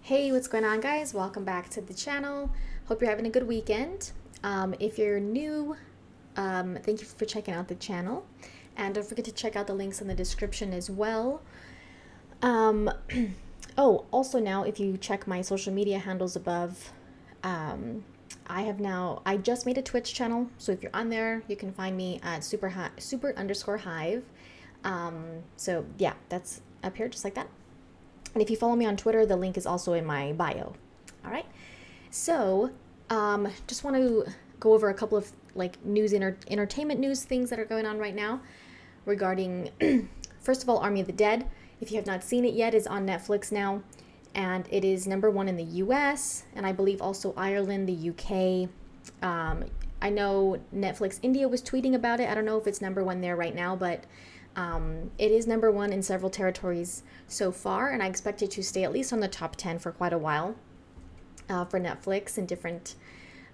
Hey, what's going on, guys? Welcome back to the channel. Hope you're having a good weekend. If you're new, thank you for checking out the channel. And don't forget to check out the links in the description as well. Um, also now, if you check my social media handles above, I just made a Twitch channel. So if you're on there, you can find me at super_hive. So yeah, that's up here just like that. And if you follow me on Twitter, the link is also in my bio. All right. So, just want to go over a couple of entertainment news things that are going on right now regarding, first of all, Army of the Dead. If you have not seen it yet, is on Netflix now, and it is #1 in the U.S. and I believe also Ireland, the U.K. I know Netflix India was tweeting about it. I don't know if it's #1 there right now, but it is #1 in several territories so far, and I expect it to stay at least on the top 10 for quite a while for Netflix in different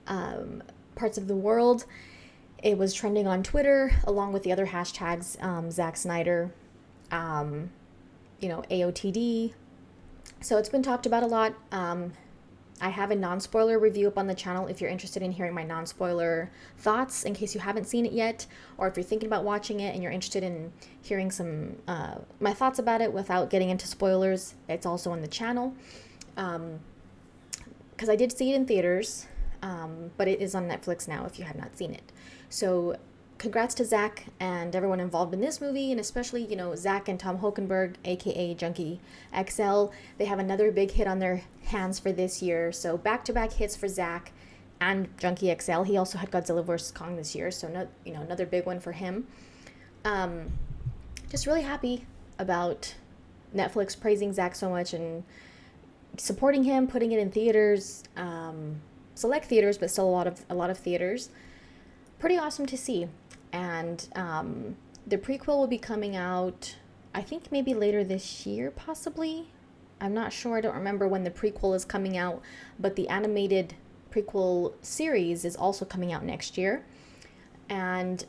parts of the world. It was trending on Twitter along with the other hashtags, Zack Snyder, AOTD. So it's been talked about a lot. I have a non-spoiler review up on the channel if you're interested in hearing my non-spoiler thoughts in case you haven't seen it yet, or if you're thinking about watching it and you're interested in hearing some my thoughts about it without getting into spoilers. It's also on the channel because I did see it in theaters, but it is on Netflix now if you have not seen it. So congrats to Zack and everyone involved in this movie, and especially, Zack and Tom Hokenberg, aka Junkie XL. They have another big hit on their hands for this year. So back-to-back hits for Zack and Junkie XL. He also had Godzilla vs. Kong this year, so another big one for him. Just really happy about Netflix praising Zack so much and supporting him, putting it in theaters, select theaters, but still a lot of theaters. Pretty awesome to see. And the prequel will be coming out, I think maybe later this year, possibly. I'm not sure. I don't remember when the prequel is coming out, but the animated prequel series is also coming out next year. And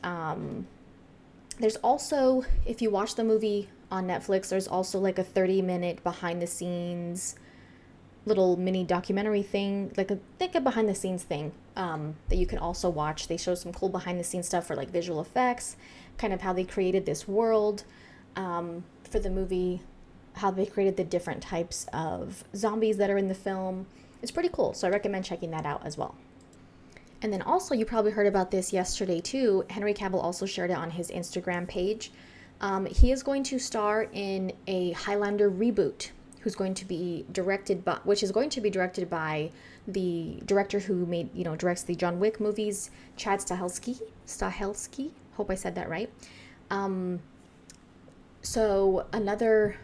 there's also, if you watch the movie on Netflix, there's also like a 30-minute behind the scenes little mini documentary thing, like a behind the scenes thing that you can also watch. They show some cool behind the scenes stuff for like visual effects, kind of how they created this world for the movie, how they created the different types of zombies that are in the film. It's pretty cool, so I recommend checking that out as well. And then also, you probably heard about this yesterday too, Henry Cavill also shared it on his Instagram page. He is going to star in a Highlander reboot, which is going to be directed by the director who directs the John Wick movies, Chad Stahelski. Hope I said that right. So another,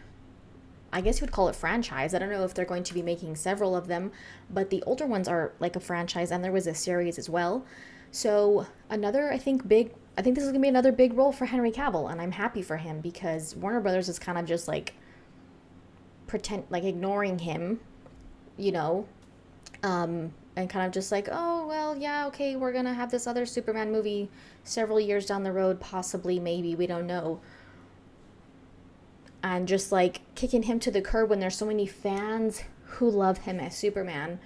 I guess you would call it franchise. I don't know if they're going to be making several of them, but the older ones are like a franchise, and there was a series as well. So another, I think this is going to be another big role for Henry Cavill, and I'm happy for him because Warner Brothers is kind of just like ignoring him, and kind of just like, oh, well, yeah, okay, we're gonna have this other Superman movie several years down the road, possibly, maybe, we don't know. And just like kicking him to the curb when there's so many fans who love him as Superman.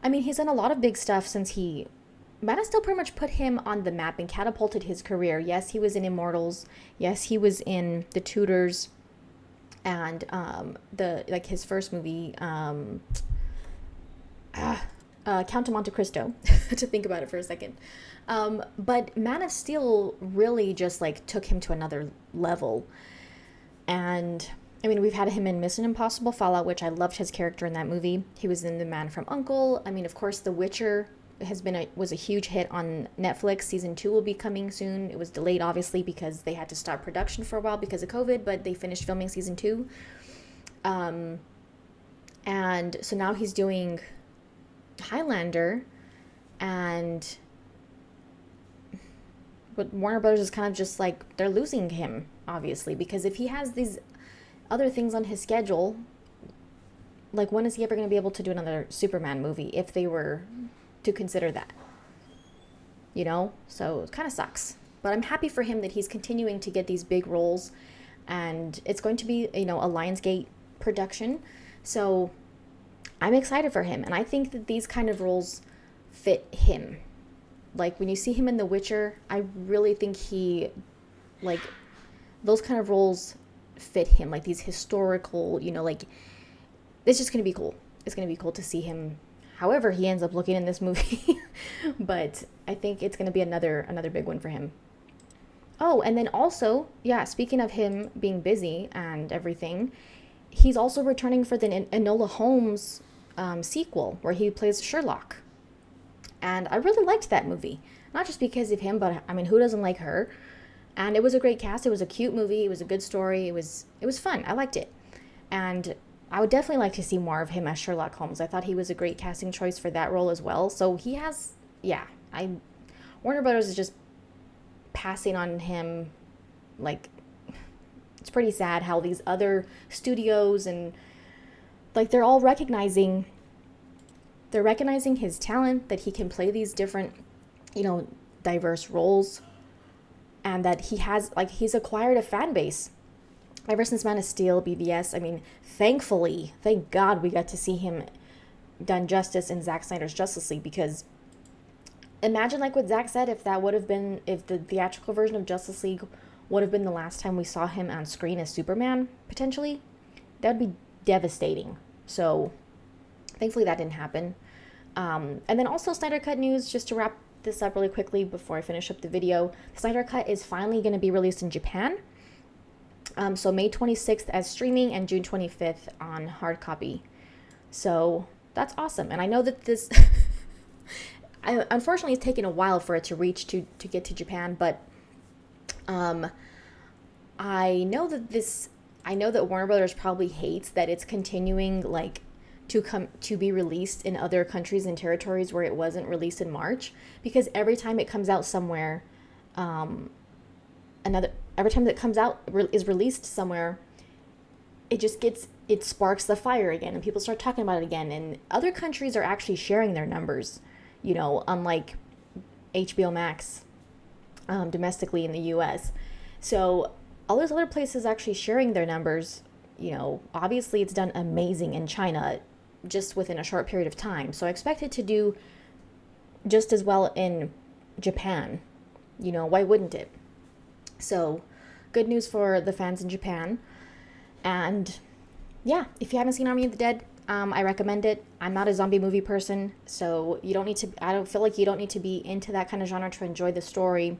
I mean, he's done a lot of big stuff since Man of Steel pretty much put him on the map and catapulted his career. Yes, he was in Immortals. Yes, he was in The Tudors. And his first movie, Count of Monte Cristo, to think about it for a second. But Man of Steel really just like took him to another level. And I mean, we've had him in Mission Impossible Fallout, which I loved his character in that movie. He was in The Man from U.N.C.L.E. I mean, of course, The Witcher was a huge hit on Netflix. Season 2 will be coming soon. It was delayed, obviously, because they had to stop production for a while because of COVID, but they finished filming season 2. And so now he's doing Highlander, but Warner Brothers is kind of just like, they're losing him, obviously, because if he has these other things on his schedule, like, when is he ever going to be able to do another Superman movie if they were to consider that? So it kind of sucks. But I'm happy for him that he's continuing to get these big roles, and it's going to be, a Lionsgate production. So I'm excited for him. And I think that these kind of roles fit him. Like when you see him in The Witcher, I really think like, those kind of roles fit him. Like these historical, like, it's just going to be cool. It's going to be cool to see him however he ends up looking in this movie. But I think it's going to be another big one for him. Oh, and then also, yeah, speaking of him being busy and everything, he's also returning for the Enola Holmes sequel where he plays Sherlock. And I really liked that movie. Not just because of him, but I mean, who doesn't like her? And it was a great cast. It was a cute movie. It was a good story. It was fun. I liked it. And I would definitely like to see more of him as Sherlock Holmes. I thought he was a great casting choice for that role as well. So he has, Warner Brothers is just passing on him. Like, it's pretty sad how these other studios and, like, they're recognizing his talent, that he can play these different, diverse roles, and that he's acquired a fan base ever since Man of Steel, BVS. I mean, thank God we got to see him done justice in Zack Snyder's Justice League, because imagine, like what Zack said, if the theatrical version of Justice League would have been the last time we saw him on screen as Superman, potentially, that would be devastating. So thankfully that didn't happen. And then also Snyder Cut news, just to wrap this up really quickly before I finish up the video. The Snyder Cut is finally going to be released in Japan. So May 26th as streaming and June 25th on hard copy. So that's awesome. And I know that this, unfortunately, it's taken a while for it to get to Japan, but I know that Warner Brothers probably hates that it's continuing, like, to be released in other countries and territories where it wasn't released in March, because every time it comes out somewhere, every time that comes out is released somewhere, it sparks the fire again, and people start talking about it again, and other countries are actually sharing their numbers, unlike HBO Max domestically in the US. So all those other places actually sharing their numbers, obviously it's done amazing in China just within a short period of time. So I expect it to do just as well in Japan. Why wouldn't it? So good news for the fans in Japan. And yeah, if you haven't seen Army of the Dead, I recommend it. I'm not a zombie movie person, so I don't feel like you don't need to be into that kind of genre to enjoy the story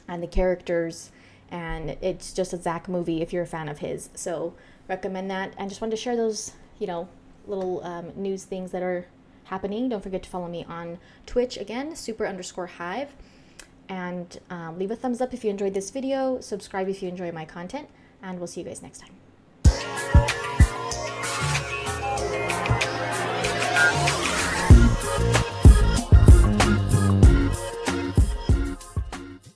and the characters. And it's just a Zack movie if you're a fan of his. So recommend that. And just wanted to share those, little news things that are happening. Don't forget to follow me on Twitch again, super_hive. And leave a thumbs up if you enjoyed this video. Subscribe if you enjoy my content. And we'll see you guys next time.